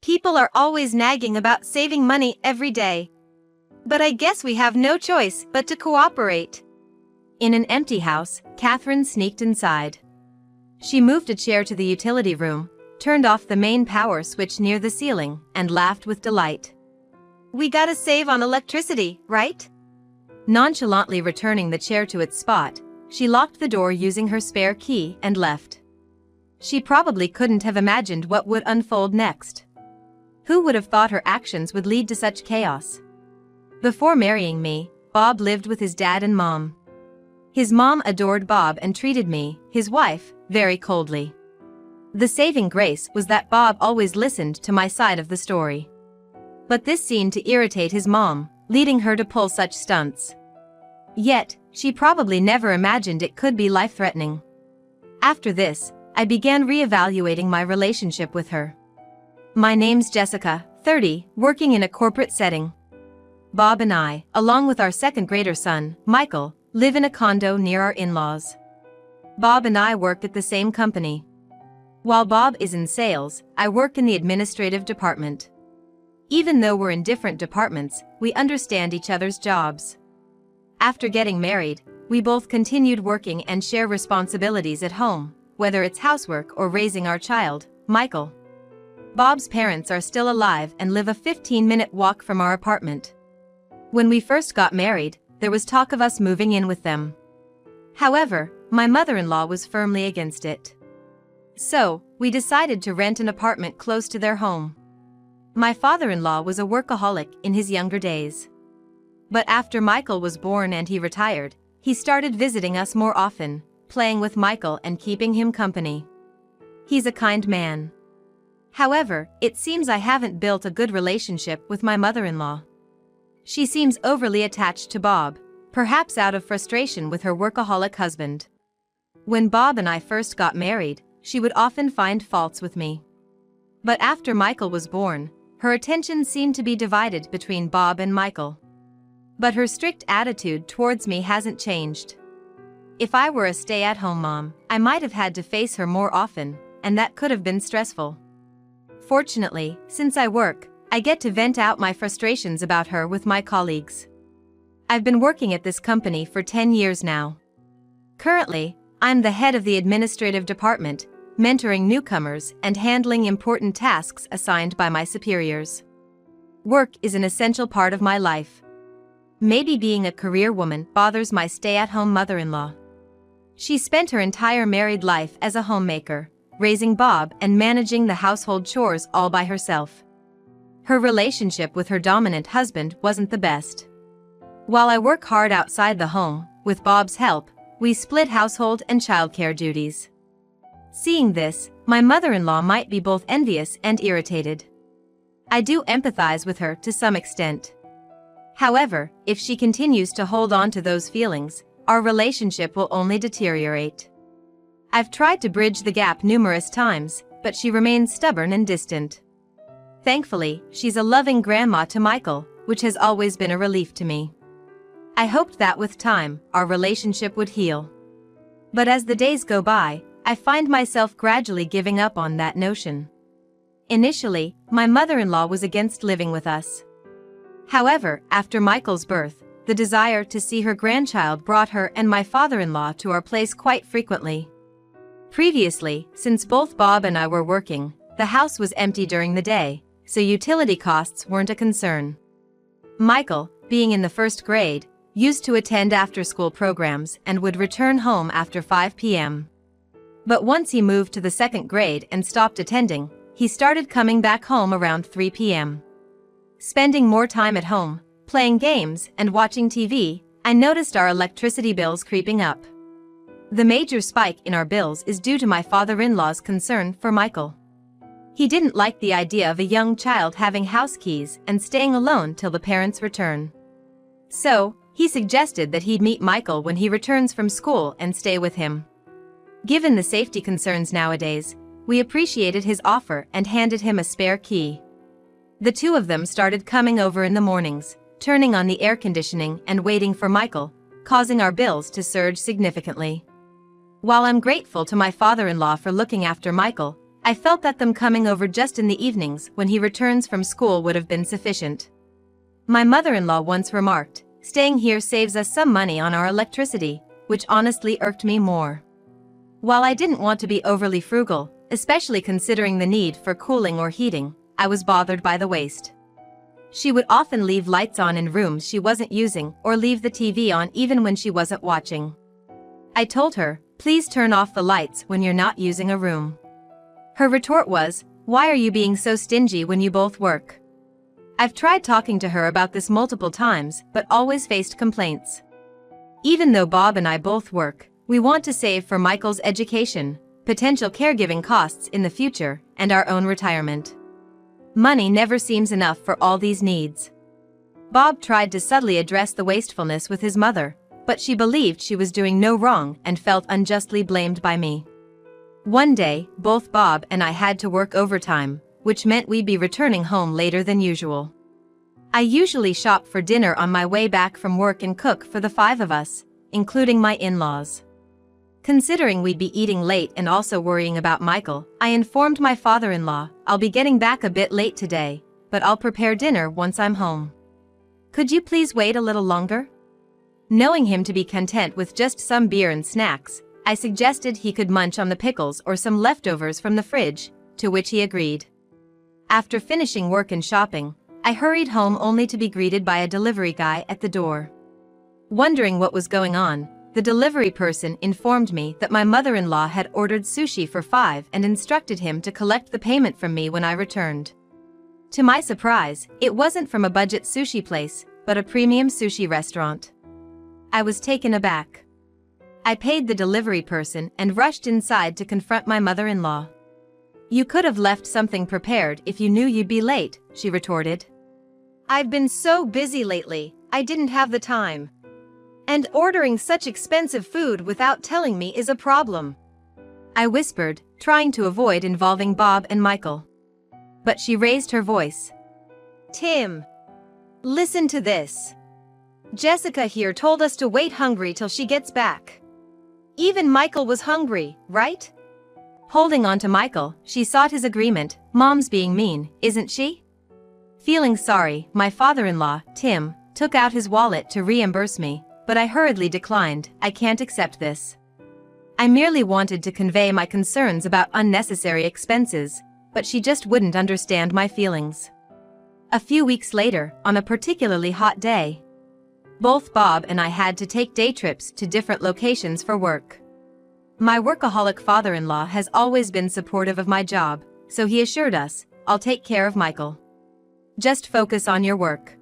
People are always nagging about saving money every day. But I guess we have no choice but to cooperate. In an empty house, Catherine sneaked inside. She moved a chair to the utility room, turned off the main power switch near the ceiling, and laughed with delight. We gotta save on electricity, right? Nonchalantly returning the chair to its spot, she locked the door using her spare key and left. She probably couldn't have imagined what would unfold next. Who would have thought her actions would lead to such chaos? Before marrying me, Bob lived with his dad and mom. His mom adored Bob and treated me, his wife, very coldly. The saving grace was that Bob always listened to my side of the story. But this seemed to irritate his mom, leading her to pull such stunts. Yet, she probably never imagined it could be life-threatening. After this, I began re-evaluating my relationship with her. My name's Jessica, 30, working in a corporate setting. Bob and I, along with our second-grader son, Michael, live in a condo near our in-laws. Bob and I work at the same company. While Bob is in sales, I work in the administrative department. Even though we're in different departments, we understand each other's jobs. After getting married, we both continued working and share responsibilities at home, whether it's housework or raising our child, Michael. Bob's parents are still alive and live a 15-minute walk from our apartment. When we first got married, there was talk of us moving in with them. However, my mother-in-law was firmly against it. So, we decided to rent an apartment close to their home. My father-in-law was a workaholic in his younger days. But after Michael was born and he retired, he started visiting us more often, playing with Michael and keeping him company. He's a kind man. However, it seems I haven't built a good relationship with my mother-in-law. She seems overly attached to Bob, perhaps out of frustration with her workaholic husband. When Bob and I first got married, she would often find faults with me. But after Michael was born, her attention seemed to be divided between Bob and Michael. But her strict attitude towards me hasn't changed. If I were a stay-at-home mom, I might have had to face her more often, and that could have been stressful. Fortunately, since I work, I get to vent out my frustrations about her with my colleagues. I've been working at this company for 10 years now. Currently, I'm the head of the administrative department, mentoring newcomers and handling important tasks assigned by my superiors. Work is an essential part of my life. Maybe being a career woman bothers my stay-at-home mother-in-law. She spent her entire married life as a homemaker, raising Bob and managing the household chores all by herself. Her relationship with her dominant husband wasn't the best. While I work hard outside the home, with Bob's help, we split household and childcare duties. Seeing this, my mother-in-law might be both envious and irritated. I do empathize with her to some extent. However, if she continues to hold on to those feelings, our relationship will only deteriorate. I've tried to bridge the gap numerous times, but she remains stubborn and distant. Thankfully, she's a loving grandma to Michael, which has always been a relief to me. I hoped that with time, our relationship would heal. But as the days go by, I find myself gradually giving up on that notion. Initially, my mother-in-law was against living with us. However, after Michael's birth, the desire to see her grandchild brought her and my father-in-law to our place quite frequently. Previously, since both Bob and I were working, the house was empty during the day, so utility costs weren't a concern. Michael, being in the first grade, used to attend after-school programs and would return home after 5 p.m. But once he moved to the second grade and stopped attending, he started coming back home around 3 p.m. Spending more time at home, playing games and watching TV, I noticed our electricity bills creeping up. The major spike in our bills is due to my father-in-law's concern for Michael. He didn't like the idea of a young child having house keys and staying alone till the parents return. So, he suggested that he'd meet Michael when he returns from school and stay with him. Given the safety concerns nowadays, we appreciated his offer and handed him a spare key. The two of them started coming over in the mornings, turning on the air conditioning and waiting for Michael, causing our bills to surge significantly. While I'm grateful to my father-in-law for looking after Michael, I felt that them coming over just in the evenings when he returns from school would have been sufficient. My mother-in-law once remarked, "Staying here saves us some money on our electricity," which honestly irked me more. While I didn't want to be overly frugal, especially considering the need for cooling or heating, I was bothered by the waste. She would often leave lights on in rooms she wasn't using or leave the TV on even when she wasn't watching. I told her, "Please turn off the lights when you're not using a room." Her retort was, "Why are you being so stingy when you both work?" I've tried talking to her about this multiple times, but always faced complaints. Even though Bob and I both work, we want to save for Michael's education, potential caregiving costs in the future, and our own retirement. Money never seems enough for all these needs. Bob tried to subtly address the wastefulness with his mother, but she believed she was doing no wrong and felt unjustly blamed by me. One day, both Bob and I had to work overtime, which meant we'd be returning home later than usual. I usually shop for dinner on my way back from work and cook for the 5 of us, including my in-laws. Considering we'd be eating late and also worrying about Michael, I informed my father-in-law, "I'll be getting back a bit late today, but I'll prepare dinner once I'm home. Could you please wait a little longer?" Knowing him to be content with just some beer and snacks, I suggested he could munch on the pickles or some leftovers from the fridge, to which he agreed. After finishing work and shopping, I hurried home only to be greeted by a delivery guy at the door. Wondering what was going on, the delivery person informed me that my mother-in-law had ordered sushi for 5 and instructed him to collect the payment from me when I returned. To my surprise, it wasn't from a budget sushi place, but a premium sushi restaurant. I was taken aback. I paid the delivery person and rushed inside to confront my mother-in-law. "You could have left something prepared if you knew you'd be late," she retorted. "I've been so busy lately, I didn't have the time. And ordering such expensive food without telling me is a problem," I whispered, trying to avoid involving Bob and Michael. But she raised her voice. "Tim, listen to this. Jessica here told us to wait hungry till she gets back. Even Michael was hungry, right?" Holding on to Michael, she sought his agreement. "Mom's being mean, isn't she?" Feeling sorry, my father-in-law, Tim, took out his wallet to reimburse me, but I hurriedly declined. "I can't accept this. I merely wanted to convey my concerns about unnecessary expenses, but she just wouldn't understand my feelings." A few weeks later, on a particularly hot day, both Bob and I had to take day trips to different locations for work. My workaholic father-in-law has always been supportive of my job, so he assured us, "I'll take care of Michael. Just focus on your work."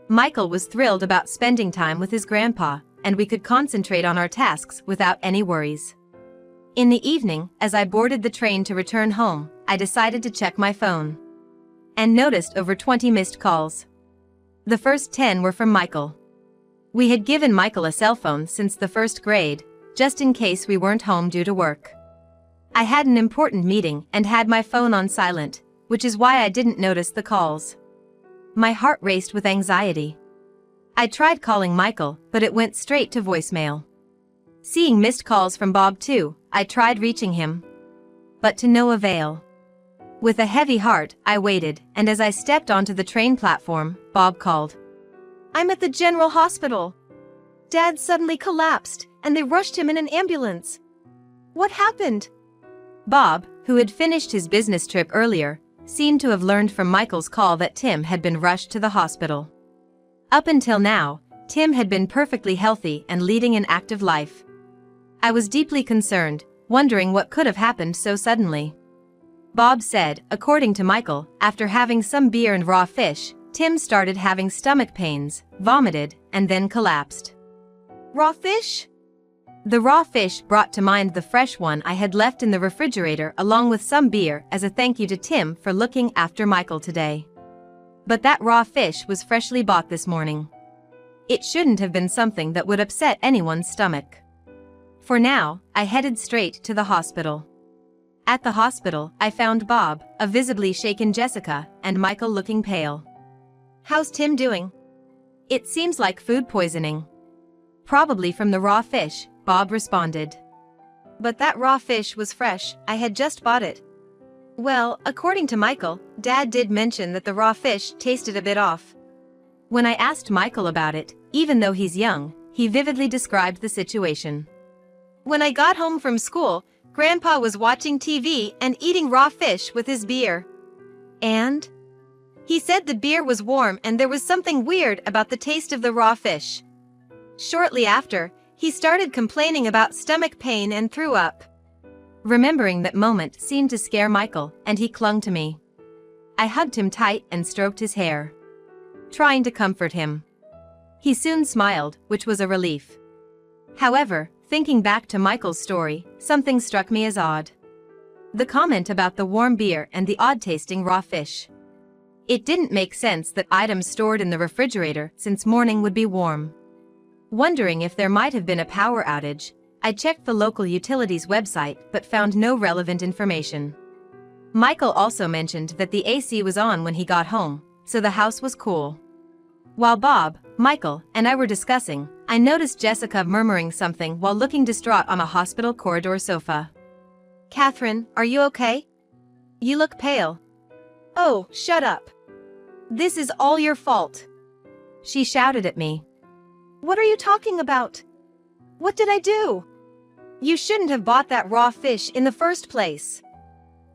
Michael was thrilled about spending time with his grandpa, and we could concentrate on our tasks without any worries. In the evening, as I boarded the train to return home, I decided to check my phone and noticed over 20 missed calls. The first 10 were from Michael. We had given Michael a cell phone since the 1st grade, just in case we weren't home due to work. I had an important meeting and had my phone on silent, which is why I didn't notice the calls. My heart raced with anxiety. I tried calling Michael, but it went straight to voicemail. Seeing missed calls from Bob too, I tried reaching him, but to no avail. With a heavy heart, I waited, and as I stepped onto the train platform, Bob called. "I'm at the General Hospital. Dad suddenly collapsed, and they rushed him in an ambulance. What happened?" Bob, who had finished his business trip earlier, seemed to have learned from Michael's call that Tim had been rushed to the hospital. Up until now, Tim had been perfectly healthy and leading an active life. I was deeply concerned, wondering what could have happened so suddenly. Bob said, according to Michael, after having some beer and raw fish, Tim started having stomach pains, vomited, and then collapsed. "Raw fish?" The raw fish brought to mind the fresh one I had left in the refrigerator along with some beer as a thank you to Tim for looking after Michael today. But that raw fish was freshly bought this morning. It shouldn't have been something that would upset anyone's stomach. For now, I headed straight to the hospital. At the hospital, I found Bob, a visibly shaken Jessica, and Michael looking pale. "How's Tim doing?" "It seems like food poisoning. Probably from the raw fish," Bob responded. "But that raw fish was fresh, I had just bought it." Well, according to Michael, Dad did mention that the raw fish tasted a bit off. When I asked Michael about it, even though he's young, he vividly described the situation. When I got home from school, Grandpa was watching TV and eating raw fish with his beer. And? He said the beer was warm and there was something weird about the taste of the raw fish. Shortly after, he started complaining about stomach pain and threw up. Remembering that moment seemed to scare Michael, and he clung to me. I hugged him tight and stroked his hair, trying to comfort him. He soon smiled, which was a relief. However, thinking back to Michael's story, something struck me as odd. The comment about the warm beer and the odd-tasting raw fish. It didn't make sense that items stored in the refrigerator since morning would be warm. Wondering if there might have been a power outage, I checked the local utilities website but found no relevant information. Michael also mentioned that the AC was on when he got home, so the house was cool. While Bob, Michael, and I were discussing, I noticed Jessica murmuring something while looking distraught on a hospital corridor sofa. "Catherine, are you okay? You look pale." "Oh, shut up. This is all your fault," she shouted at me. "What are you talking about? What did I do? You shouldn't have bought that raw fish in the first place."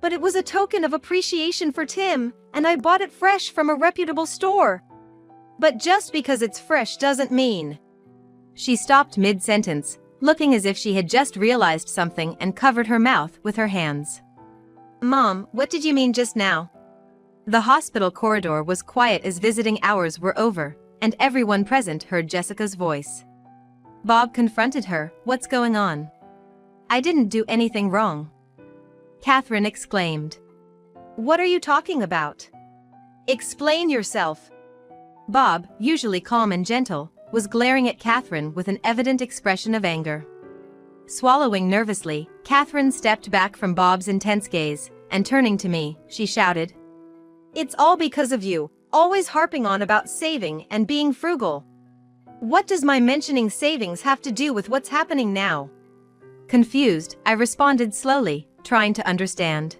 "But it was a token of appreciation for Tim, and I bought it fresh from a reputable store." "But just because it's fresh doesn't mean..." She stopped mid-sentence, looking as if she had just realized something and covered her mouth with her hands. "Mom, what did you mean just now?" The hospital corridor was quiet as visiting hours were over, and everyone present heard Jessica's voice. Bob confronted her. "What's going on?" "I didn't do anything wrong," Catherine exclaimed. "What are you talking about? Explain yourself." Bob, usually calm and gentle, was glaring at Catherine with an evident expression of anger. Swallowing nervously, Catherine stepped back from Bob's intense gaze, and turning to me, she shouted, "It's all because of you, always harping on about saving and being frugal. What does my mentioning savings have to do with what's happening now?" Confused, I responded slowly, trying to understand.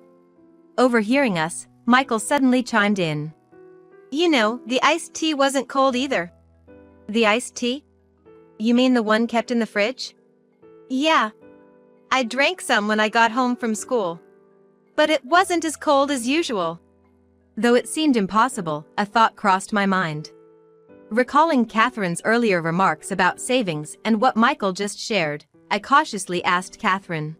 Overhearing us, Michael suddenly chimed in. "You know, the iced tea wasn't cold either." "The iced tea? You mean the one kept in the fridge?" "Yeah. I drank some when I got home from school. But it wasn't as cold as usual." Though it seemed impossible, a thought crossed my mind. Recalling Catherine's earlier remarks about savings and what Michael just shared, I cautiously asked Catherine,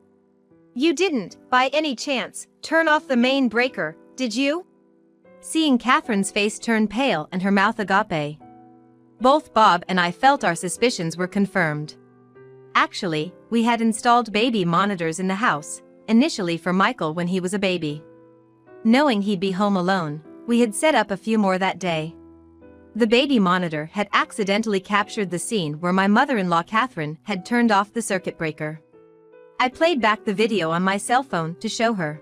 "You didn't, by any chance, turn off the main breaker, did you?" Seeing Catherine's face turn pale and her mouth agape, both Bob and I felt our suspicions were confirmed. Actually, we had installed baby monitors in the house, initially for Michael when he was a baby. Knowing he'd be home alone, we had set up a few more that day. The baby monitor had accidentally captured the scene where my mother-in-law Catherine had turned off the circuit breaker. I played back the video on my cell phone to show her.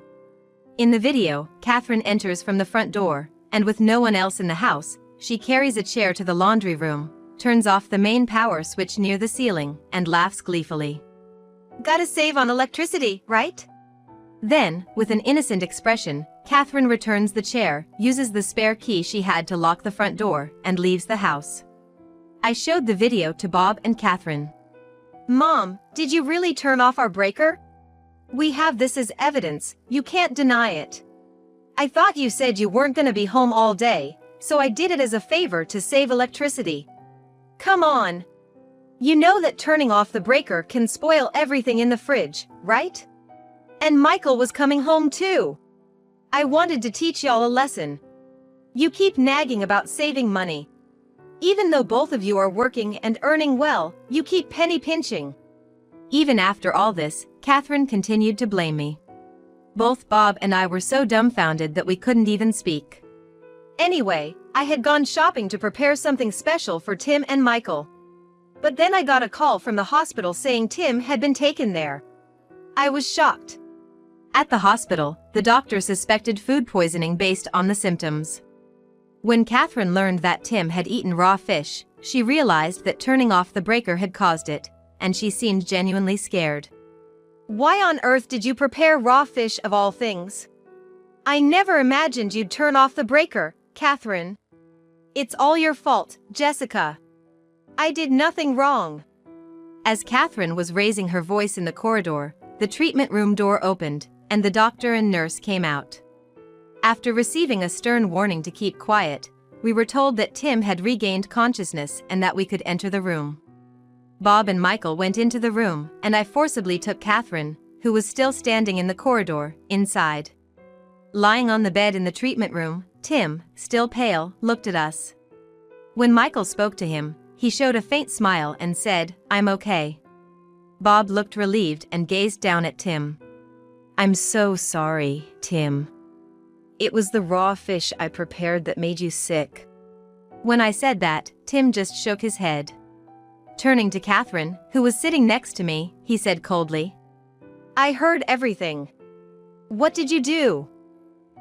In the video, Catherine enters from the front door, and with no one else in the house, she carries a chair to the laundry room, turns off the main power switch near the ceiling, and laughs gleefully. "Gotta save on electricity, right?" Then, with an innocent expression, Catherine returns the chair, uses the spare key she had to lock the front door, and leaves the house. I showed the video to Bob and Catherine. "Mom, did you really turn off our breaker? We have this as evidence, you can't deny it. I thought you said you weren't gonna be home all day, so I did it as a favor to save electricity. Come on. You know that turning off the breaker can spoil everything in the fridge, right? And Michael was coming home too. I wanted to teach y'all a lesson. You keep nagging about saving money. Even though both of you are working and earning well, you keep penny pinching." Even after all this, Catherine continued to blame me. Both Bob and I were so dumbfounded that we couldn't even speak. Anyway, I had gone shopping to prepare something special for Tim and Michael. But then I got a call from the hospital saying Tim had been taken there. I was shocked. At the hospital, the doctor suspected food poisoning based on the symptoms. When Catherine learned that Tim had eaten raw fish, she realized that turning off the breaker had caused it, and she seemed genuinely scared. "Why on earth did you prepare raw fish of all things?" I never imagined you'd turn off the breaker, Catherine. It's all your fault, Jessica. I did nothing wrong. As Catherine was raising her voice in the corridor, the treatment room door opened, and the doctor and nurse came out. After receiving a stern warning to keep quiet, we were told that Tim had regained consciousness and that we could enter the room. Bob and Michael went into the room, and I forcibly took Catherine, who was still standing in the corridor, inside. Lying on the bed in the treatment room, Tim, still pale, looked at us. When Michael spoke to him, he showed a faint smile and said, "I'm okay." Bob looked relieved and gazed down at Tim. "I'm so sorry, Tim. It was the raw fish I prepared that made you sick." When I said that, Tim just shook his head. Turning to Catherine, who was sitting next to me, he said coldly, "I heard everything. What did you do?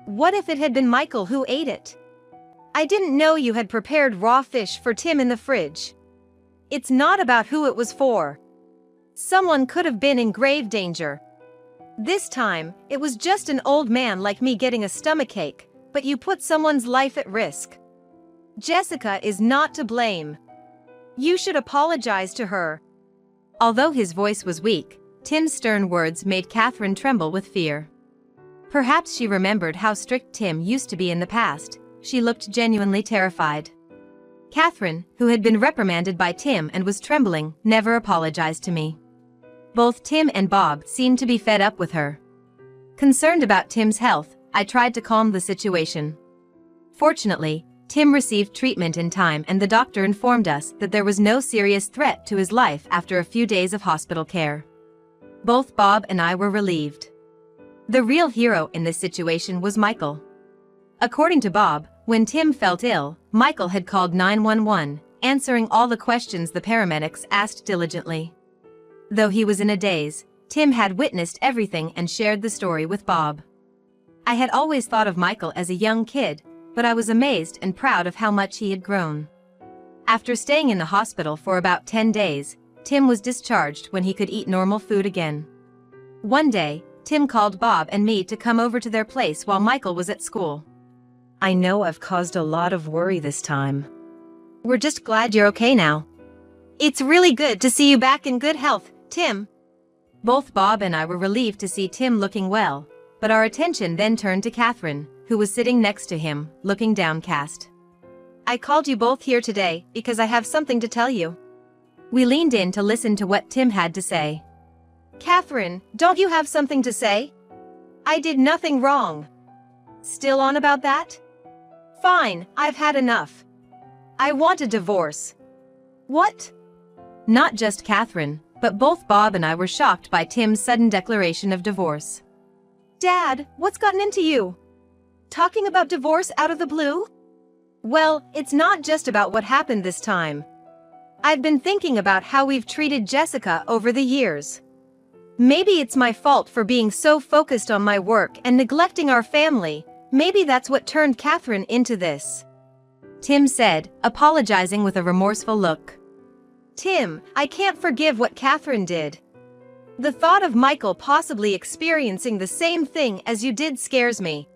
What if it had been Michael who ate it? I didn't know you had prepared raw fish for Tim in the fridge. It's not about who it was for. Someone could have been in grave danger. This time, it was just an old man like me getting a stomachache, but you put someone's life at risk. Jessica is not to blame. You should apologize to her." Although his voice was weak, Tim's stern words made Catherine tremble with fear. Perhaps she remembered how strict Tim used to be in the past. She looked genuinely terrified. Catherine, who had been reprimanded by Tim and was trembling, never apologized to me. Both Tim and Bob seemed to be fed up with her. Concerned about Tim's health, I tried to calm the situation. Fortunately, Tim received treatment in time and the doctor informed us that there was no serious threat to his life after a few days of hospital care. Both Bob and I were relieved. The real hero in this situation was Michael. According to Bob, when Tim felt ill, Michael had called 911, answering all the questions the paramedics asked diligently. Though he was in a daze, Tim had witnessed everything and shared the story with Bob. I had always thought of Michael as a young kid, but I was amazed and proud of how much he had grown. After staying in the hospital for about 10 days, Tim was discharged when he could eat normal food again. One day, Tim called Bob and me to come over to their place while Michael was at school. "I know I've caused a lot of worry this time. We're just glad you're okay now. It's really good to see you back in good health, Tim." Both Bob and I were relieved to see Tim looking well, but our attention then turned to Catherine, who was sitting next to him, looking downcast. "I called you both here today because I have something to tell you." We leaned in to listen to what Tim had to say. "Catherine, don't you have something to say? I did nothing wrong." "Still on about that? Fine, I've had enough. I want a divorce." "What?" Not just Catherine, but both Bob and I were shocked by Tim's sudden declaration of divorce. "Dad, what's gotten into you? Talking about divorce out of the blue?" "Well, it's not just about what happened this time. I've been thinking about how we've treated Jessica over the years. Maybe it's my fault for being so focused on my work and neglecting our family. Maybe that's what turned Catherine into this," Tim said, apologizing with a remorseful look. "Tim, I can't forgive what Catherine did. The thought of Michael possibly experiencing the same thing as you did scares me.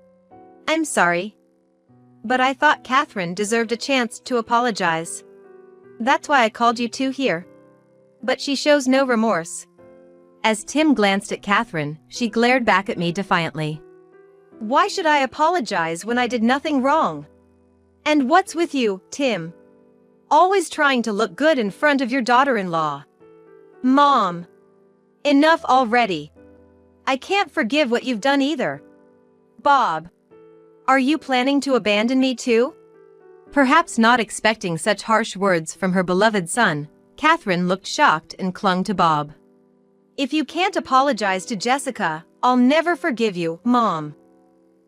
I'm sorry. But I thought Catherine deserved a chance to apologize. That's why I called you two here." But she shows no remorse. As Tim glanced at Catherine, she glared back at me defiantly. "Why should I apologize when I did nothing wrong? And what's with you, Tim? Always trying to look good in front of your daughter-in-law. Mom. Enough already. I can't forgive what you've done either. Bob. Are you planning to abandon me too?" Perhaps not expecting such harsh words from her beloved son, Catherine looked shocked and clung to Bob. "If you can't apologize to Jessica, I'll never forgive you, Mom."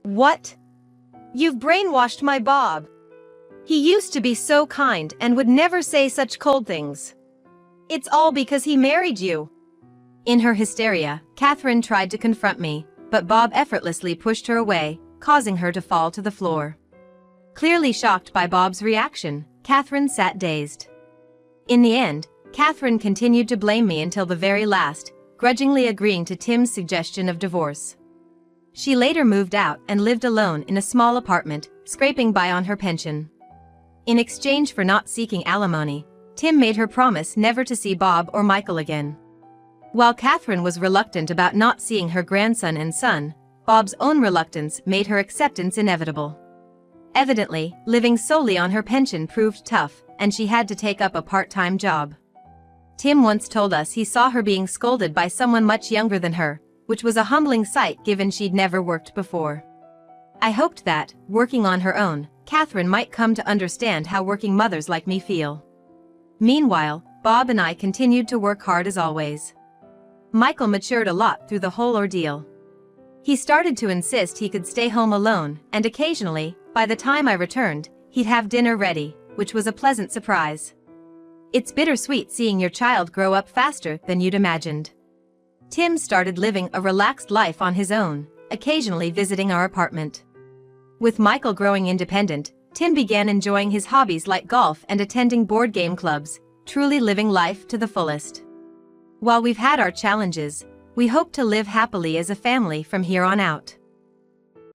"What? You've brainwashed my Bob. He used to be so kind and would never say such cold things. It's all because he married you." In her hysteria, Catherine tried to confront me, but Bob effortlessly pushed her away, causing her to fall to the floor. Clearly shocked by Bob's reaction, Catherine sat dazed. In the end, Catherine continued to blame me until the very last, grudgingly agreeing to Tim's suggestion of divorce. She later moved out and lived alone in a small apartment, scraping by on her pension. In exchange for not seeking alimony, Tim made her promise never to see Bob or Michael again. While Catherine was reluctant about not seeing her grandson and son, Bob's own reluctance made her acceptance inevitable. Evidently, living solely on her pension proved tough, and she had to take up a part-time job. Tim once told us he saw her being scolded by someone much younger than her, which was a humbling sight given she'd never worked before. I hoped that, working on her own, Catherine might come to understand how working mothers like me feel. Meanwhile, Bob and I continued to work hard as always. Michael matured a lot through the whole ordeal. He started to insist he could stay home alone, and occasionally, by the time I returned, he'd have dinner ready, which was a pleasant surprise. It's bittersweet seeing your child grow up faster than you'd imagined. Tim started living a relaxed life on his own, occasionally visiting our apartment. With Michael growing independent, Tim began enjoying his hobbies like golf and attending board game clubs, truly living life to the fullest. While we've had our challenges, we hope to live happily as a family from here on out.